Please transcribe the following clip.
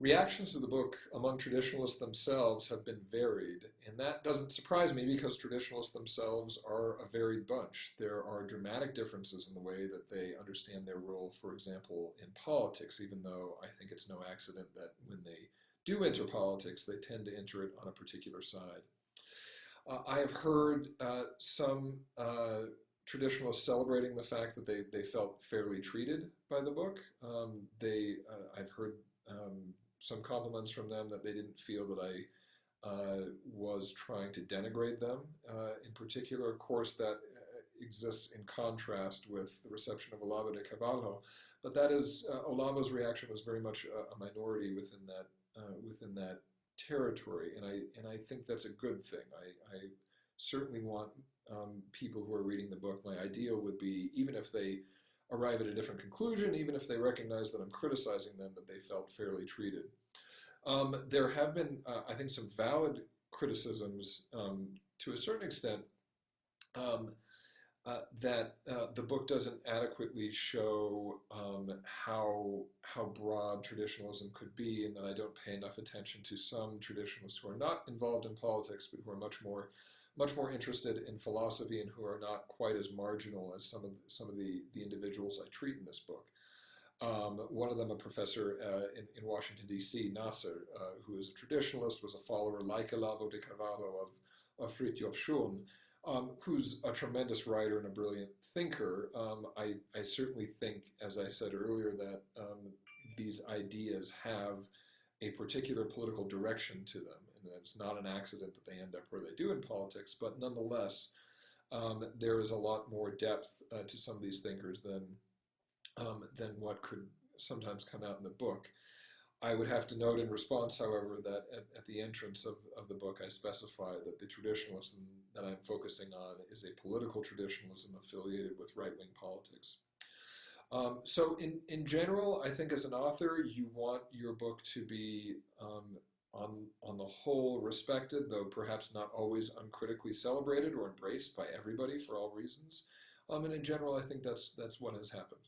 Reactions to the book among traditionalists themselves have been varied, and that doesn't surprise me because traditionalists themselves are a varied bunch. There are dramatic differences in the way that they understand their role, for example, in politics, even though I think it's no accident that when they do enter politics, they tend to enter it on a particular side. I have heard some traditionalists celebrating the fact that they felt fairly treated by the book. I've heard some compliments from them that they didn't feel that I was trying to denigrate them. In particular, of course, that exists in contrast with the reception of Olavo de Carvalho, but that is Olavo's reaction was very much a minority within that territory, and I think that's a good thing. I certainly want people who are reading the book. My ideal would be, even if they arrive at a different conclusion, even if they recognize that I'm criticizing them, that they felt fairly treated. There have been, I think, some valid criticisms to a certain extent that the book doesn't adequately show how broad traditionalism could be, and that I don't pay enough attention to some traditionalists who are not involved in politics, but who are much more interested in philosophy and who are not quite as marginal as some of the individuals I treat in this book. One of them, a professor in Washington, D.C., Nasser, who is a traditionalist, was a follower like Olavo de Carvalho of Fridtjof Schuon, who's a tremendous writer and a brilliant thinker. I certainly think, as I said earlier, that these ideas have a particular political direction to them, and it's not an accident that they end up where they do in politics, but nonetheless, there is a lot more depth to some of these thinkers than what could sometimes come out in the book. I would have to note in response, however, that at the entrance of the book, I specify that the traditionalism that I'm focusing on is a political traditionalism affiliated with right-wing politics. So in general, I think as an author, you want your book to be, on the whole, respected, though perhaps not always uncritically celebrated or embraced by everybody for all reasons. And in general, I think that's what has happened.